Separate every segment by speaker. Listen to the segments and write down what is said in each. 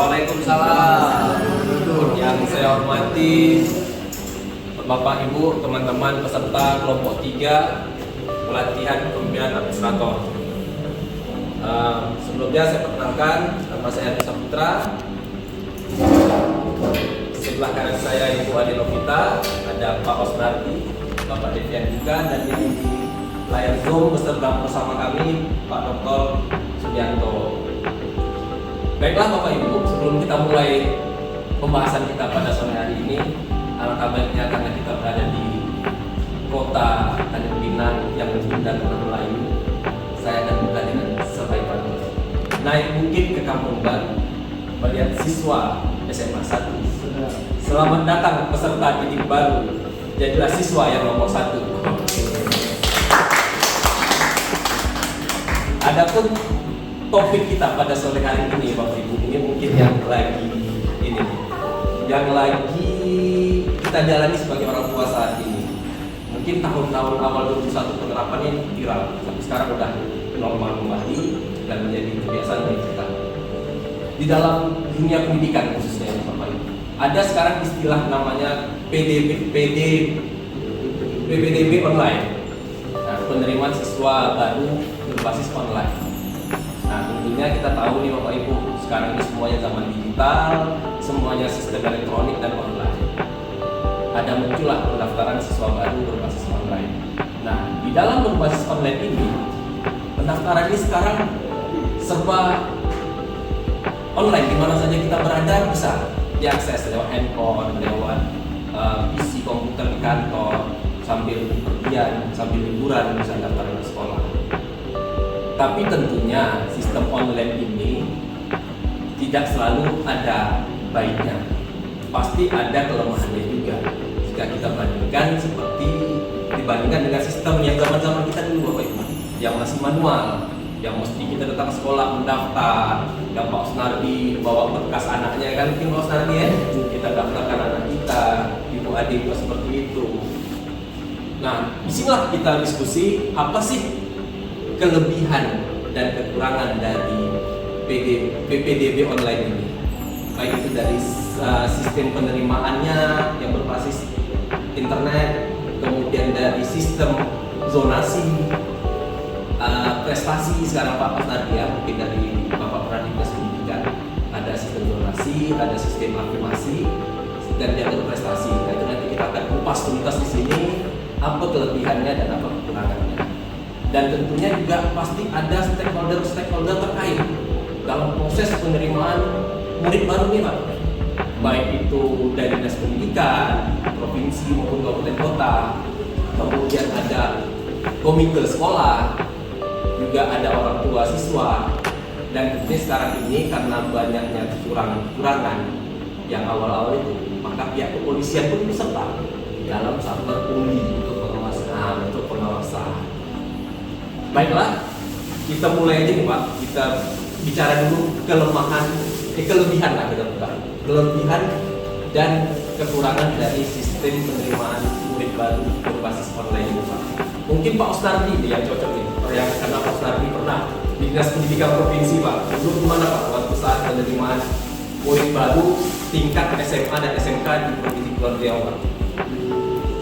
Speaker 1: Waalaikumsalam. Yang saya hormati Bapak Ibu, teman-teman peserta kelompok 3 pelatihan kepemimpinan administrator. Sebelumnya saya perkenalkan, nama saya Adi Saputra. Sebelah kanan saya Ibu Adi Novita, ada Pak Osnardi, Bapak Devian juga, dan di layar Zoom bersama kami Pak Dr. Sugianto. Baiklah Bapak Ibu, sebelum kita mulai pembahasan kita pada sore hari ini, alangkah baiknya karena kita berada di kota Tanjung Pinang yang diundang dengan Melayu, saya akan buka dengan sebaik-baiknya. Naik bukit ke Kampung Baru, melihat siswa SMA 1. Selamat datang peserta didik baru, jadilah siswa yang nomor 1. Adapun topik kita pada sore hari ini Bapak Ibu, ini mungkin yang lagi kita jalani sebagai orang tua saat ini. Mungkin tahun-tahun awal 2021 penerapannya ini viral, tapi sekarang udah normal kembali dan menjadi kebiasaan bagi kita. Di dalam dunia pendidikan khususnya Bapak Ibu, ada sekarang istilah namanya PPDB online. Nah, penerimaan siswa baru berbasis online. Nah, tentunya kita tahu nih Bapak Ibu, sekarang ini semuanya zaman digital, semuanya sistem elektronik dan online. Ada muncullah pendaftaran siswa baru berbasis online. Nah, di dalam berbasis online ini, pendaftaran ini sekarang serba online, di mana saja kita berada bisa diakses lewat handphone, lewat PC komputer di kantor, sambil pergian, sambil liburan bisa daftar di sekolah. Tapi tentunya sistem online ini tidak selalu ada baiknya. Pasti ada kelemahannya juga. Jika kita bandingkan dibandingkan dengan sistem yang zaman-zaman kita dulu Bapak Ibu, yang masih manual, yang mesti kita datang ke sekolah mendaftar, dan Pak Osnardi bawa berkas anaknya kan, mungkin Pak Osnardi ya, kita daftarkan anak kita, Ibu Adi juga seperti itu. Nah, disinilah kita diskusi apa sih kelebihan dan kekurangan dari PPDB online ini, baik itu dari sistem penerimaannya yang berbasis internet, kemudian dari sistem zonasi, prestasi sekarang Pak Osnardi ya, mungkin dari Bapak pernah di Dinas Pendidikan, ada sistem zonasi, ada sistem afirmasi dan jalur prestasi. Nah, itu nanti kita akan kupas tuntas di sini apa kelebihannya dan apa kekurangannya. Dan tentunya juga pasti ada stakeholder terkait dalam proses penerimaan murid baru nih Pak, baik itu dari Dinas Pendidikan, provinsi maupun kabupaten kota, kemudian ada komite sekolah, juga ada orang tua siswa, dan tentunya sekarang ini karena banyaknya kekurangan yang awal-awal itu, maka pihak kepolisian pun serta dalam saber pungli untuk pengawasan. Baiklah, kita mulai aja nih Pak. Kita bicara dulu kelebihan lah kita buka. Kelebihan dan kekurangan dari sistem penerimaan murid baru berbasis online ini Pak. Mungkin Pak Osnardi yang cocok ini, karena Pak Osnardi pernah di Dinas Pendidikan Provinsi Pak. Dulu gimana Pak waktu saat penerimaan murid baru tingkat SMA dan SMK di Provinsi Kepulauan Riau Pak?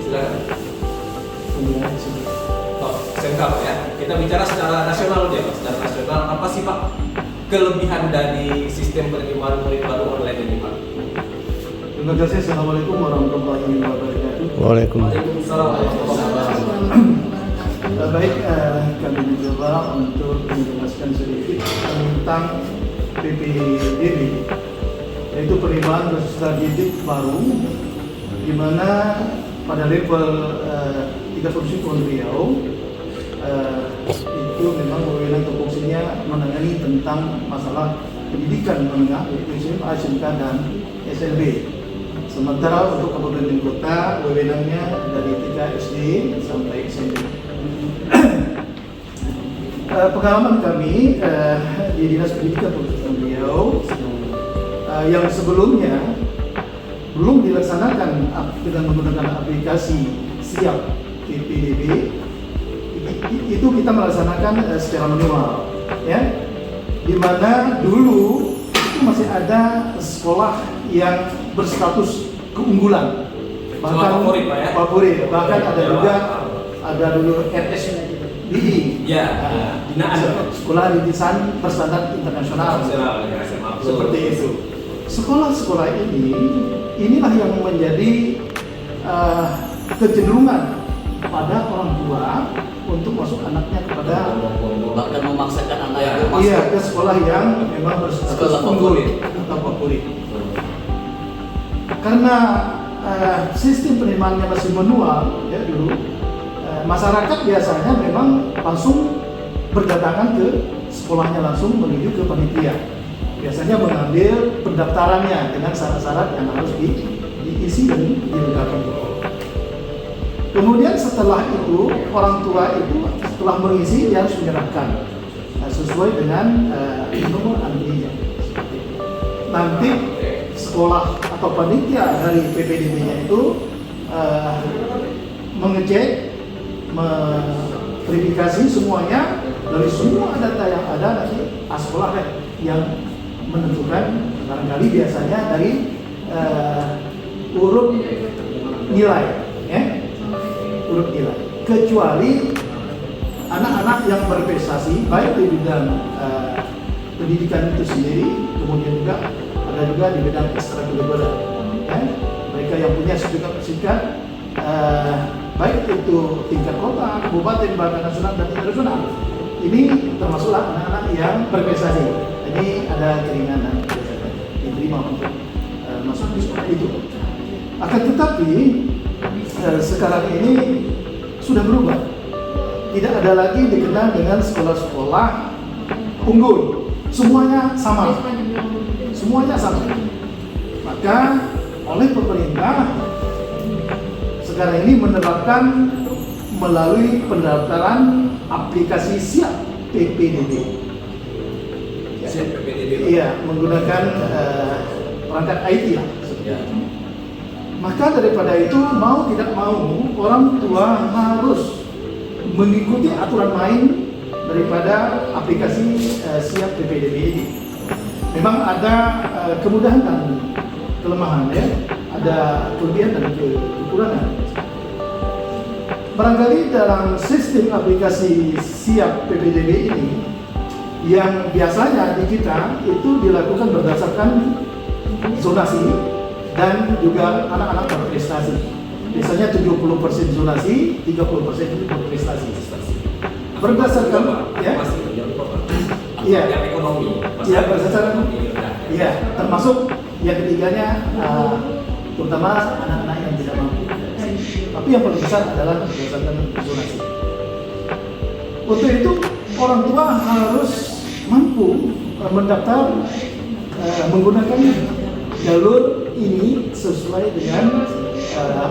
Speaker 1: Silakan. SMK Pak ya. Kita bicara secara nasional aja Pak. Secara nasional apa sih Pak kelebihan dari sistem penerimaan murid baru online ini Pak?
Speaker 2: Terima kasih. Assalamualaikum warahmatullahi wabarakatuh.
Speaker 1: Waalaikumsalam.
Speaker 2: Baik, kami mencoba untuk menjelaskan sedikit tentang PPDB, yaitu penerimaan peserta didik baru, di mana pada level 3 Provinsi Kepulauan Riau itu memang wewenang tupoksinya menangani tentang masalah pendidikan menengah, yaitu SMA, SMK, dan SLB. Sementara untuk kabupaten kota wewenangnya dari 3 SD sampai SMP. Pengalaman kami di Dinas Pendidikan Provinsi Riau yang sebelumnya belum dilaksanakan dengan menggunakan aplikasi Siap PPDB, itu kita melaksanakan secara manual, ya, di mana dulu itu masih ada sekolah yang berstatus keunggulan.
Speaker 1: Sekolah favorit, Pak, ya?
Speaker 2: Favorit. Bahkan ada juga ada dulu RSBI.
Speaker 1: Ya, binaan.
Speaker 2: Sekolah rintisan berstandar internasional. Seperti itu. Sekolah-sekolah inilah yang menjadi kecenderungan pada orang tua untuk masuk anaknya kepada
Speaker 3: bahkan memaksakan anak itu masuk.
Speaker 2: iya ke sekolah yang memang berstatus
Speaker 3: Sekolah
Speaker 2: unggul atau favorit. Karena sistem penerimaannya masih manual ya dulu, masyarakat biasanya memang langsung berdatangan ke sekolahnya, langsung menuju ke panitia. Biasanya mengambil pendaftarannya dengan syarat-syarat yang harus diisi dan dilengkapi. Kemudian setelah itu orang tua itu setelah mengisi dia harus menyerahkan sesuai dengan nomor antrinya. Nanti sekolah atau panitia dari PPDB-nya itu mengecek, verifikasi semuanya dari semua data yang ada, nanti sekolah yang menentukan, barangkali biasanya dari urut nilai, ya, urut nilai. Kecuali anak-anak yang berprestasi baik di bidang pendidikan itu sendiri, kemudian juga ada juga di bidang ekstrakurikuler, ya. Mereka yang punya sertifikat baik itu tingkat kota, kabupaten, bahkan nasional dan internasional. Ini termasuklah anak-anak yang berprestasi. Ini ada keringanan diterima untuk masuk di sekolah itu. Akan tetapi sekarang ini sudah berubah. Tidak ada lagi dikenal dengan sekolah-sekolah unggul. Semuanya sama. Semuanya sama. Maka oleh pemerintah sekarang ini menerapkan melalui pendaftaran aplikasi Siap PPDB.
Speaker 1: Siap PPDB.
Speaker 2: Iya, menggunakan perangkat IT lah.
Speaker 1: Ya.
Speaker 2: Maka daripada itu mau tidak mau orang tua harus mengikuti aturan main daripada aplikasi Siap PPDB ini. Memang ada kemudahan dan kelemahan, ya, ada kelebihan dan kekurangan. Barangkali dalam sistem aplikasi Siap PPDB ini yang biasanya di kita itu dilakukan berdasarkan zonasi dan juga anak-anak berprestasi. Biasanya 70% zonasi, 30% berprestasi. Berdasarkan ya, iya,
Speaker 1: yang ekonomi,
Speaker 2: iya, berdasarkan,
Speaker 1: rendah.
Speaker 2: iya, termasuk yang ketiganya terutama anak-anak yang tidak mampu. Tapi yang paling besar adalah berdasarkan zonasi. Untuk itu orang tua harus mampu mendaftar menggunakan jalur ini sesuai dengan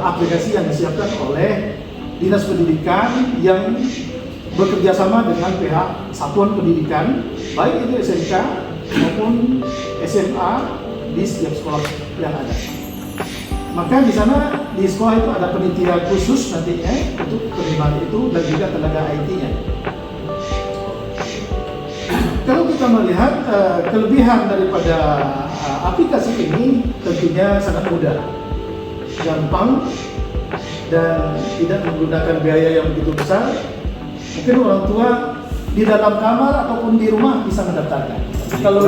Speaker 2: aplikasi yang disiapkan oleh Dinas Pendidikan yang bekerja sama dengan pihak satuan pendidikan, baik itu SMK maupun SMA di setiap sekolah yang ada. Maka di sana di sekolah itu ada panitia khusus nantinya untuk penerimaan itu dan juga tenaga IT-nya. Kalau kita melihat kelebihan daripada aplikasi ini tentunya sangat mudah, gampang, dan tidak menggunakan biaya yang begitu besar. Mungkin orang tua di dalam kamar ataupun di rumah bisa mendaftarkan. Kalau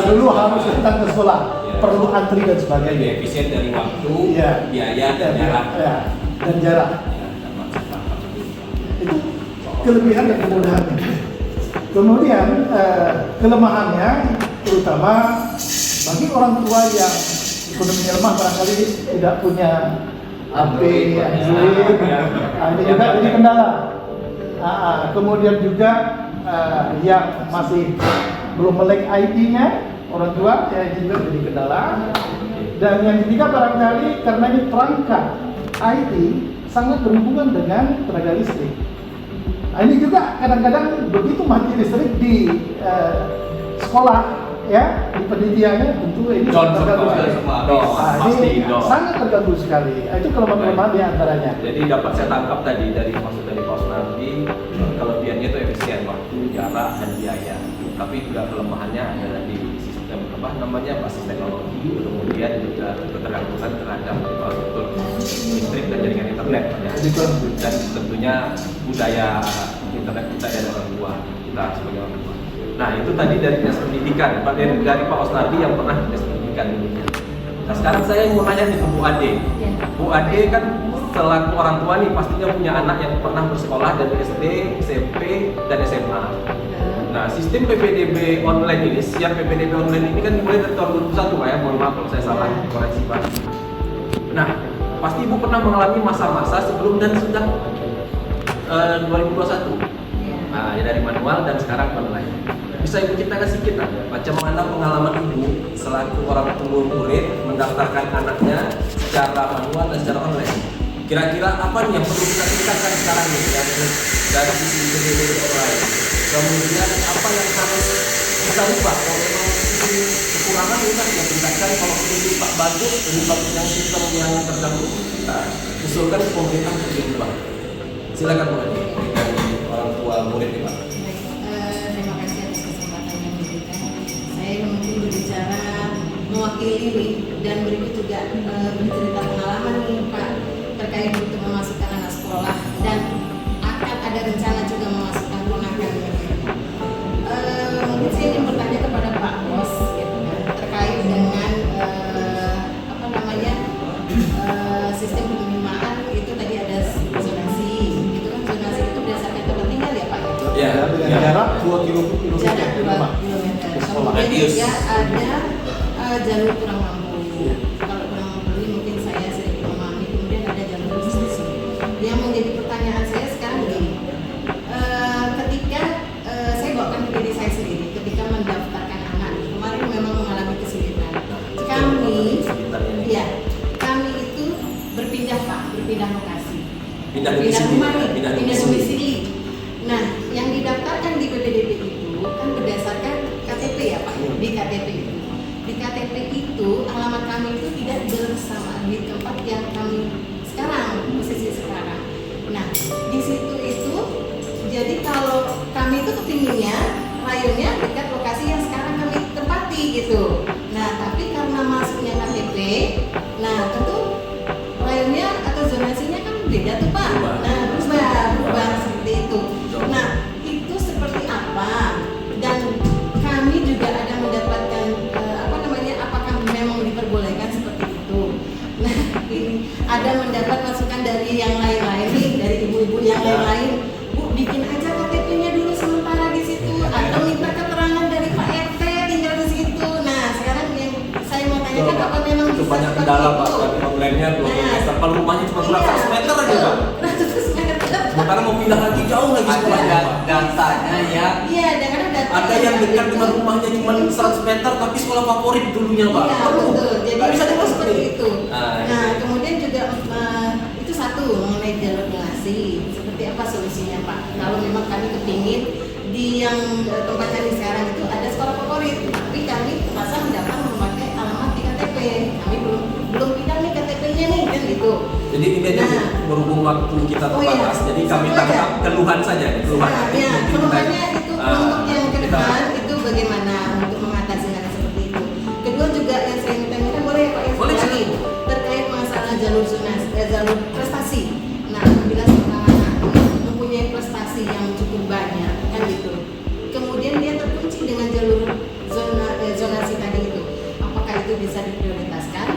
Speaker 2: dulu harus datang ke sekolah, perlu antri dan sebagainya.
Speaker 1: Lebih efisien dari waktu,
Speaker 2: Iya.
Speaker 1: biaya, dan jarak.
Speaker 2: Ya, dan jarak. Itu kelebihan dan kemudahannya. Kemudian kelemahannya terutama bagi orang tua yang ekonominya lemah, barangkali tidak punya HP Android, ini juga jadi kendala. Kemudian juga yang masih belum melek IT-nya, orang tua ya ini juga jadi kendala. Dan yang ketiga barangkali karena ini perangkat IT sangat berhubungan dengan tenaga listrik. Ini juga kadang-kadang begitu mati listrik di sekolah, ya, di pendidikannya tentu ini terganggu sekali. Ini sangat terganggu sekali. Itu kelemahan-kelemahan di antaranya.
Speaker 1: Jadi dapat saya tangkap tadi dari maksud dari Pak Sunardi, kelebihannya itu efisien waktu, jarak, dan biaya. Tapi juga kelemahannya adalah di sistem basis teknologi, kemudian juga ketergantungan terhadap infrastruktur listrik dan jaringan internet, Pak, ya. Dan tentunya budaya internet kita dari orang tua kita sebagai orang tua. Nah itu tadi dari dinas pendidikan, Pak, dari Pak Osnardi yang pernah dinas pendidikan dulunya. Nah sekarang saya mau nanya nih ke Bu Ade. Bu Ade kan selaku orang tua nih pastinya punya anak yang pernah bersekolah dari SD, SMP, dan SMA. Nah, sistem PPDB online ini, siap PPDB online ini kan dimulai dari tahun 2021, Pak, ya. Mohon maaf kalau saya salah, koreksi, Pak. Nah, pasti Ibu pernah mengalami masa-masa sebelum dan sudah 2021. Nah, ya dari manual dan sekarang online. Bisa Ibu ceritakan sedikit aja, bagaimana pengalaman Ibu selaku orang tua murid mendaftarkan anaknya secara manual dan secara online? Kira-kira apa nih yang perlu kita tingkatkan sekarang nih dari sisi PPDB online? Kemudian apa yang harus kita ubah? Kalau memang ini kekurangan kita tingkatkan, kalau ini Pak bagus, lebih bagus yang sistem yang terdahulu kita usulkan ke pemerintah untuk diubah. Silakan Bu Ade dari orang tua murid nih, Pak.
Speaker 4: Terima kasih atas kesempatan yang diberikan. Saya mungkin berbicara mewakili nih, dan berikut juga bercerita pengalaman nih Pak terkait untuk memasukkan anak sekolah dan akan ada rencana juga memasukkan ponakan. Mungkin saya ingin bertanya kepada Pak Bos gitu kan, terkait dengan sistem penerimaan itu tadi ada zonasi, itu kan zonasi itu berdasarkan tempat tinggal ya Pak?
Speaker 1: Ya,
Speaker 2: dengan
Speaker 1: ya.
Speaker 2: jarak 2 kilometer
Speaker 4: Jarak
Speaker 2: dari rumah.
Speaker 4: 2 kilometer.
Speaker 2: Ke sekolah.
Speaker 4: Kemudian
Speaker 1: Radius.
Speaker 4: juga ada jalur kurang mampu. Kalau kurang mampu ini mungkin saya sedikit memahami. Kemudian ada jalur khusus. Yang menjadi pertanyaan saya sekarang begini, ketika saya bawakan ke diri saya sendiri, ketika mendaftarkan anak kemarin memang mengalami kesulitan. Kami itu berpindah Pak, berpindah lokasi.
Speaker 1: Pindah domisili.
Speaker 4: rumah nih,
Speaker 1: Pindah
Speaker 4: pindah
Speaker 1: domisili.
Speaker 4: domisili. Nah, yang didaftarkan di PPDB itu kan berdasarkan KTP ya Pak, di KTP itu. Di KTP itu alamat kami itu tidak bersamaan di tempat yang kami sekarang, posisi sekarang. Nah, di situ itu jadi kalau kami itu kepinginnya rayonnya dekat lokasi yang sekarang kami tempati gitu. Nah, tapi karena masuknya KTP, nah tentu rayonnya atau zonasinya kan beda tuh Pak. Nah, berubah seperti itu. Nah, itu seperti apa? Dan kami juga ada mendapatkan apakah memang diperbolehkan seperti itu? Nah, ini ada mendapat masukan dari yang lain-lain nih, dari ibu-ibu yang lain-lain. Bu, bikin aja KTP-nya dulu sementara di situ, atau minta keterangan dari Pak RT tinggal di situ. Nah, sekarang yang saya mau tanyakan apa memang
Speaker 1: itu
Speaker 4: bisa
Speaker 1: banyak
Speaker 4: seperti
Speaker 1: kendala
Speaker 4: itu?
Speaker 1: Pak, tapi online-nya 20
Speaker 4: Nah,
Speaker 1: meter, kalau rumahnya cuma 100 meter aja
Speaker 4: betul.
Speaker 1: Pak.
Speaker 4: 100 meter.
Speaker 1: Sementara mau pindah lagi jauh lagi sekolahnya Pak.
Speaker 3: datanya ya.
Speaker 4: Iya, dengan data
Speaker 1: Ada yang dekat dengan rumahnya cuma 100 meter tapi sekolah favorit dulunya Pak.
Speaker 4: Iya, betul. Jadi
Speaker 1: Nggak bisa
Speaker 4: itu
Speaker 1: dimasuk
Speaker 4: seperti
Speaker 1: nih.
Speaker 4: itu.
Speaker 1: Nah,
Speaker 4: Nah, kemudian juga itu satu mengenai jalur donasi. Seperti apa solusinya Pak? Kalau memang kami kepingin di yang tempat kami sekarang itu ada sekolah favorit, tapi kami terpaksa mendapat memakai alamat di KTP. Kami belum pindah nih KTP-nya nih kan gitu.
Speaker 1: Jadi ini aja
Speaker 4: Nah.
Speaker 1: berhubung waktu kita
Speaker 4: Oh, iya.
Speaker 1: terbatas, jadi kami
Speaker 4: Satu aja.
Speaker 1: tangkap keluhan saja, keluhan.
Speaker 4: Nah, ya,
Speaker 1: Mungkin
Speaker 4: keluhannya
Speaker 1: kita-
Speaker 4: itu
Speaker 1: ah,
Speaker 4: untuk yang ke
Speaker 1: kita-
Speaker 4: depan itu bagaimana untuk mengatasi hal seperti itu. Kedua juga yang saya ingin tanyakan, boleh ya Pak yang
Speaker 1: Boleh,
Speaker 4: lagi terkait masalah jalur zonasi, jalur prestasi. Nah, apabila seorang anak mempunyai prestasi yang cukup banyak kan gitu, kemudian dia terkunci dengan jalur zonasi tadi itu, apakah itu bisa diprioritaskan?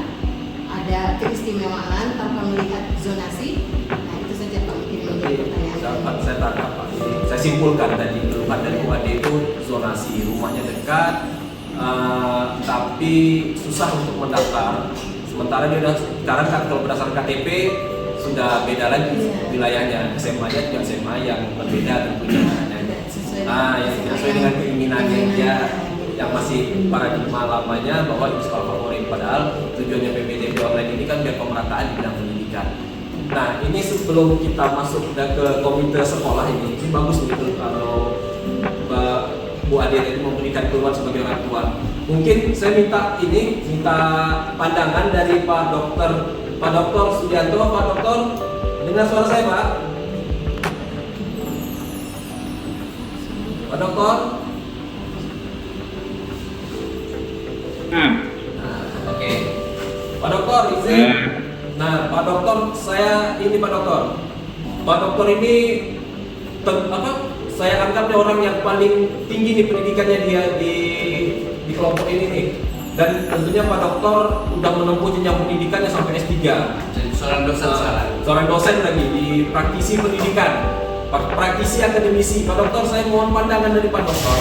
Speaker 4: Ada keistimewaan tanpa melihat zonasi? Nah, itu saja Pak mungkin yang menjadi pertanyaan.
Speaker 1: Dapat saya tangkap Pak. Jadi, saya simpulkan tadi keluhan dari Bu Ade itu zonasi, rumahnya dekat, tapi susah untuk mendaftar. Sementara dia udah sekarang kan kalau berdasarkan KTP sudah beda lagi wilayahnya. SMA-nya juga SMA yang berbeda tentunya. Yang tidak sesuai dengan keinginannya dia, yang masih paradigma lamanya bahwa itu sekolah favorit. Padahal tujuannya PPDB online ini kan biar pemerataan di bidang pendidikan. Nah, ini sebelum kita masuk ke komite sekolah ini bagus gitu kalau Bu Ade tadi memberikan keluhan sebagai orang tua. Mungkin saya minta pandangan dari Pak Dokter Sudianto. Pak Dokter, dengar suara saya Pak? Pak Dokter?
Speaker 5: Nah,
Speaker 1: Oke. Pak Dokter, izin. Nah, Pak Dokter, Pak Dokter. Pak Dokter ini saya anggap dia orang yang paling tinggi nih pendidikannya dia di kelompok ini nih. Dan tentunya Pak Dokter udah menempuh jenjang pendidikannya sampai S3.
Speaker 3: Jadi seorang dosen salah.
Speaker 1: Seorang dosen lagi di praktisi pendidikan, praktisi akademisi. Pak Dokter, saya mohon pandangan dari Pak Dokter.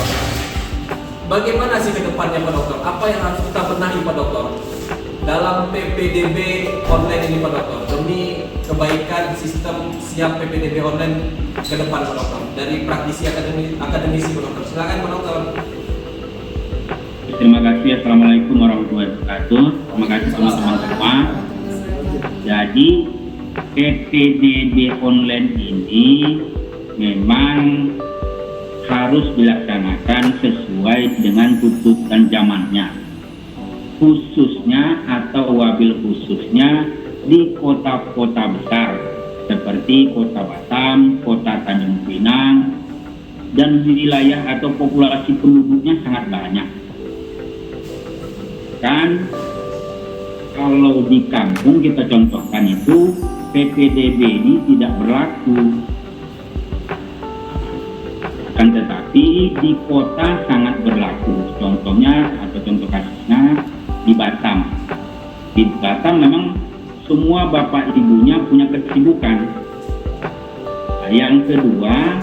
Speaker 1: Bagaimana sih ke depannya Pak Dokter? Apa yang harus kita benahi Pak Dokter dalam PPDB online ini Pak Dokter, demi kebaikan sistem siap PPDB online ke depan Pak Dokter, dari praktisi akademisi Pak Dokter. Silakan Pak Dokter.
Speaker 5: terima kasih. Assalamualaikum warahmatullahi wabarakatuh. Terima kasih teman-teman semua. Jadi PPDB online ini memang harus dilaksanakan sesuai dengan tuntutan zamannya, khususnya atau wabil khususnya di kota-kota besar seperti Kota Batam, Kota Tanjung Pinang, dan wilayah atau populasi penduduknya sangat banyak. Kan kalau di kampung kita contohkan itu PPDB ini tidak berlaku. Akan tetapi di kota sangat berlaku. Contohnya atau contoh kasusnya di Batam. Di Batam memang semua bapak ibunya punya kesibukan. Nah, yang kedua,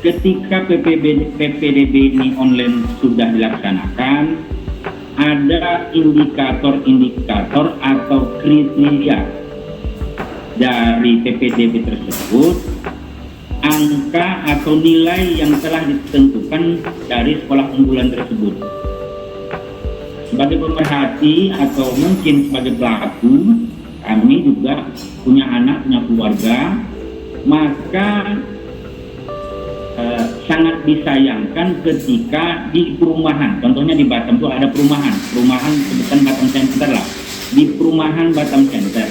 Speaker 5: ketika PPDB ini online sudah dilaksanakan, ada indikator-indikator atau kriteria dari PPDB tersebut, angka atau nilai yang telah ditentukan dari sekolah unggulan tersebut. Sebagai pemerhati atau mungkin sebagai pelaku, kami juga punya anak, punya keluarga, maka sangat disayangkan ketika di perumahan, contohnya di Batam itu ada perumahan sebutan Batam Center lah, di perumahan Batam Center.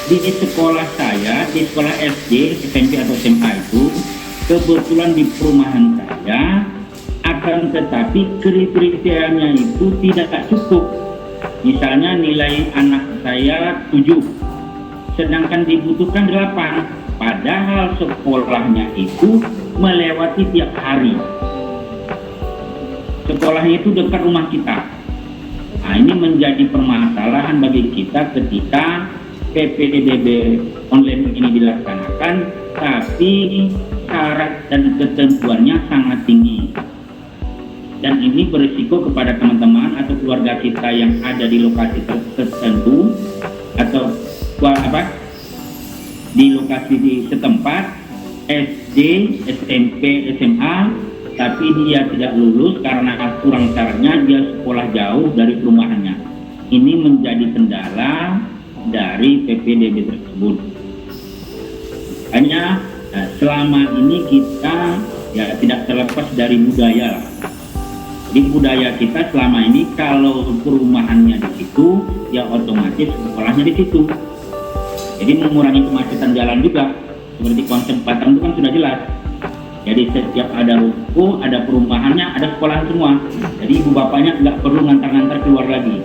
Speaker 5: Di sekolah saya, di sekolah SD, SMP atau SMA itu, kebetulan di perumahan saya, akan tetapi kriterianya itu tidak cukup. Misalnya nilai anak saya 7, sedangkan dibutuhkan 8, padahal sekolahnya itu melewati tiap hari. Sekolahnya itu dekat rumah kita. Nah, ini menjadi permasalahan bagi kita ketika PPDB online ini dilaksanakan, tapi syarat dan ketentuannya sangat tinggi. Dan ini berisiko kepada teman-teman atau keluarga kita yang ada di lokasi tertentu atau di lokasi di setempat SD, SMP, SMA, tapi dia tidak lulus karena kurang syaratnya, dia sekolah jauh dari perumahannya. Ini menjadi kendala dari PPDB tersebut. Hanya selama ini kita tidak terlepas dari budaya lah. Di budaya kita selama ini kalau perumahannya di situ, ya otomatis sekolahnya di situ. Jadi mengurangi kemacetan jalan juga. Seperti konsep Batam itu kan sudah jelas. Jadi setiap ada ruko, ada perumahannya, ada sekolah semua. Jadi ibu bapaknya nggak perlu ngantar-ngantar keluar lagi.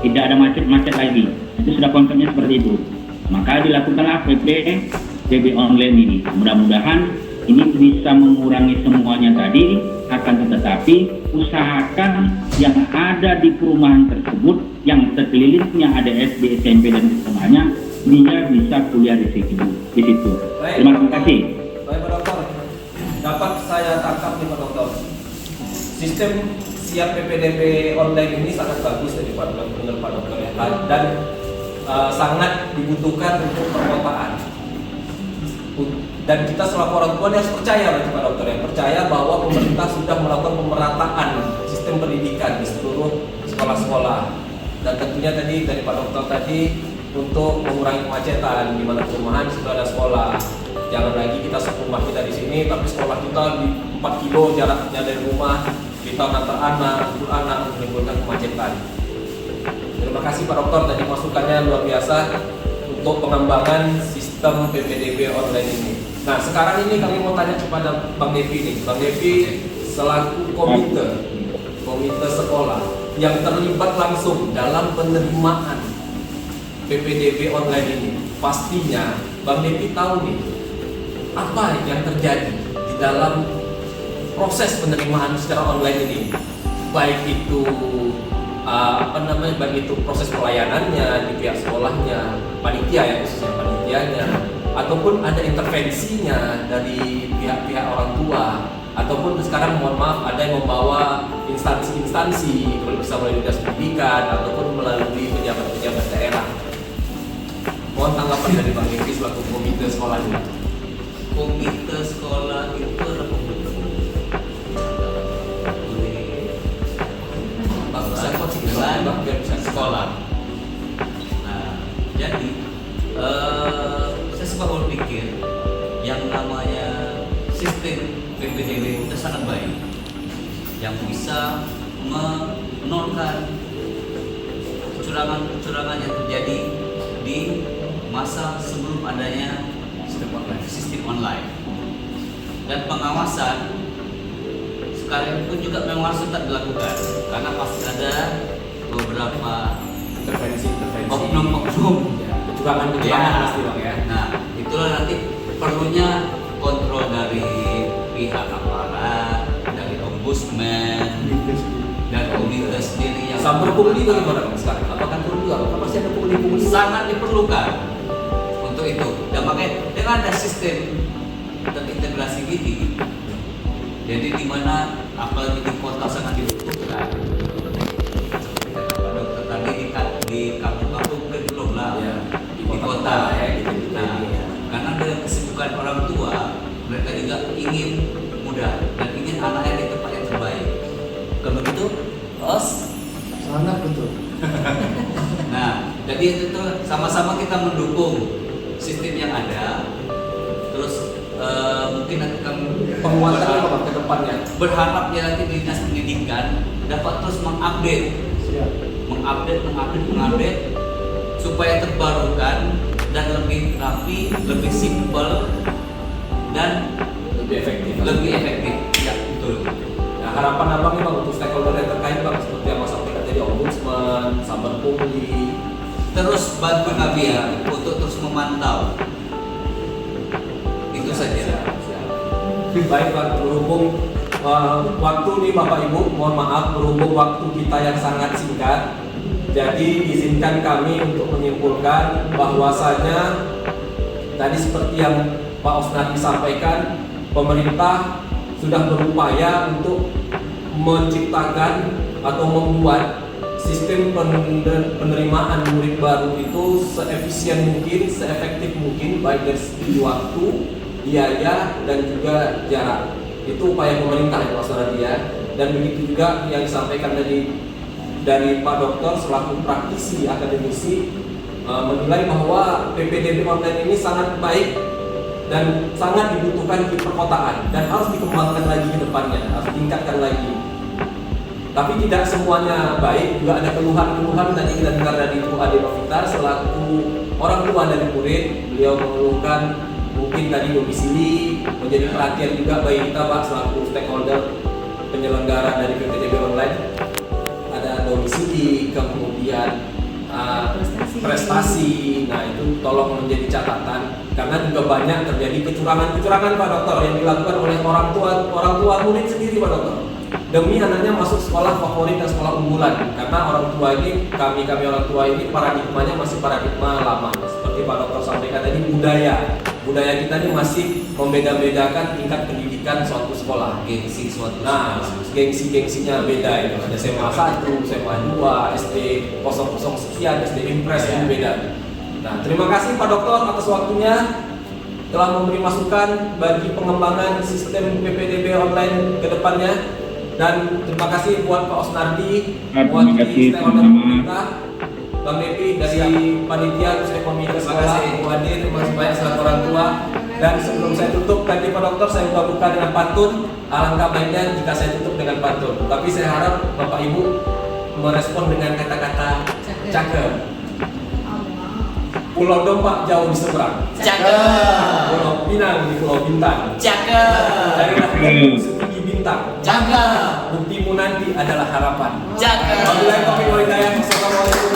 Speaker 5: Tidak ada macet-macet lagi. Itu sudah konsepnya seperti itu. Maka dilakukanlah PPDB online ini. Mudah-mudahan ini bisa mengurangi semuanya tadi. Akan tetapi usahakan yang ada di perumahan tersebut, yang sekelilingnya ada SD, SMP dan SMA-nya, dia bisa kuliah di situ. Terima kasih.
Speaker 1: Baik Pak Dokter, dapat saya tangkap nih Pak Dokter. Sistem siap PPDB online ini sangat bagus dari Pak Dokter, menurut Pak Dokter ya, dan sangat dibutuhkan untuk perkotaan. Dan kita selaku orang tua harus percaya Pak Dokter ya, percaya bahwa pemerintah sudah melakukan pemerataan sistem pendidikan di seluruh sekolah-sekolah. Dan tentunya tadi dari Pak Dokter tadi, untuk mengurangi kemacetan di mana perumahan sudah ada sekolah. Jangan lagi kita serumah kita di sini, tapi sekolah kita di 4 kilo jaraknya dari rumah. Kita antar anak, untuk anak, menimbulkan kemacetan. Terima kasih Pak Dokter, tadi masukannya luar biasa untuk pengembangan sistem PPDB online ini. Nah sekarang ini kami mau tanya kepada Bang Devi nih. Bang Devi selaku komite sekolah. yang terlibat langsung dalam penerimaan PPDB online ini, pastinya Bang Devi tahu nih apa yang terjadi di dalam proses penerimaan secara online ini, baik itu baik itu proses pelayanannya di pihak sekolahnya, panitia ya, khususnya panitianya, ataupun ada intervensinya dari pihak-pihak orang tua, ataupun sekarang mohon maaf ada yang membawa instansi-instansi, kalau bisa melalui dinas pendidikan ataupun melalui pejabat-pejabat daerah. Mohon tanggapan dari Bang Devi selaku komite sekolah ini.
Speaker 3: Komite sekolah itu adalah komite sekolah. Nah, jadi saya suka berpikir yang namanya sistem PPDB itu sangat baik, yang bisa menolkan kecurangan yang terjadi di masa sebelum adanya sistem online. Dan pengawasan sekarang pun juga memang harus tetap dilakukan, karena pasti ada beberapa
Speaker 1: Intervensi
Speaker 3: oknum-oknum
Speaker 1: kecurangan pasti Bang ya.
Speaker 3: Nah, itulah nanti perlunya kontrol dari pihak aparat, dari ombudsman, dan komite sendiri yang
Speaker 1: Sampai pungli bagaimana Bang sekarang? Apakah perlu juga? Apakah masih ada pungli-pungli?
Speaker 3: sangat diperlukan untuk itu. Dan makanya dengan ada sistem terintegrasi gini, jadi di mana apalagi di kota sangat dibutuhkan. Seperti kata Pak Dokter tadi di kampung-kampung mungkin belum lah,
Speaker 1: Ya,
Speaker 3: di kota
Speaker 1: ya gitu.
Speaker 3: Nah, karena dengan kesibukan orang tua, mereka juga ingin mudah dan ingin anaknya di tempat yang terbaik. Kalau begitu, os.
Speaker 2: Sangat betul.
Speaker 3: Nah, jadi itu tuh sama-sama kita mendukung sistem yang ada. Terus mungkin nanti kami
Speaker 1: Penguatan apa Bang ke depannya?
Speaker 3: berharap ya nanti dinas pendidikan dapat terus mengupdate supaya terbarukan dan lebih rapi, lebih simpel dan
Speaker 1: Lebih efektif.
Speaker 3: Ya, betul.
Speaker 1: Nah, harapan Abang nih Bang untuk stakeholder yang terkait Bang, seperti yang Mas sampaikan tadi, ombudsman, sambar pungli,
Speaker 3: Terus bantu kami ya untuk terus memantau. Itu saja.
Speaker 1: Baik Bang, berhubung waktu nih Bapak Ibu, mohon maaf berhubung waktu kita yang sangat singkat, jadi izinkan kami untuk menyimpulkan bahwasanya tadi seperti yang Pak Osnadi sampaikan, pemerintah sudah berupaya untuk menciptakan atau membuat sistem penerimaan murid baru itu seefisien mungkin, seefektif mungkin, baik dari segi waktu, biaya, dan juga jarak. Itu upaya pemerintah ya Pak Osnadi ya. Dan begitu juga yang disampaikan dari Pak Dokter selaku praktisi akademisi, menilai bahwa PPDB online ini sangat baik dan sangat dibutuhkan di perkotaan dan harus dikembangkan lagi ke depannya, harus ditingkatkan lagi. Tapi tidak semuanya baik, juga ada keluhan-keluhan. Tadi kita dengar dari Bu Ade Novita selaku orang tua dari murid, beliau mengeluhkan mungkin tadi domisili menjadi perhatian juga bagi kita Pak selaku stakeholder penyelenggara dari PPDB online. Ada domisili, kemudian prestasi. Nah itu tolong menjadi catatan karena juga banyak terjadi kecurangan Pak Dokter yang dilakukan oleh orang tua murid sendiri Pak Dokter, demi anaknya masuk sekolah favorit dan sekolah unggulan. Karena orang tua ini, kami orang tua ini paradigmanya masih paradigma lama. Seperti Pak Dokter sampaikan tadi, budaya kita ini masih membeda-bedakan tingkat pendidikan suatu sekolah.
Speaker 3: Gengsi suatu.
Speaker 1: Nah, gengsinya beda itu. Ada SMA 1, SMA 2, SD 00 sekian, SD Impres itu beda. Nah, terima kasih Pak Dokter atas waktunya telah memberi masukan bagi pengembangan sistem PPDB online ke depannya. Dan terima kasih buat Pak Osnardi, buat stakeholder pemerintah, Bang Devi dari panitia komite sekolah, Bu Ade, terima kasih banyak selaku orang tua. Dan sebelum saya tutup, tadi Pak Dokter saya sudah buka dengan pantun. Alangkah baiknya jika saya tutup dengan pantun. Tapi saya harap Bapak Ibu merespon dengan kata-kata cakep. Pulau Dompak jauh di seberang.
Speaker 3: Cakep.
Speaker 1: Pulau Pinang di Pulau Bintang.
Speaker 3: Cakep.
Speaker 1: Carilah ilmu setinggi bintang.
Speaker 3: Cakep.
Speaker 1: Buktimu dirimu nanti adalah harapan.
Speaker 3: Cakep.
Speaker 1: Wabillahi taufiq wal hidayah. Wassalamualaikum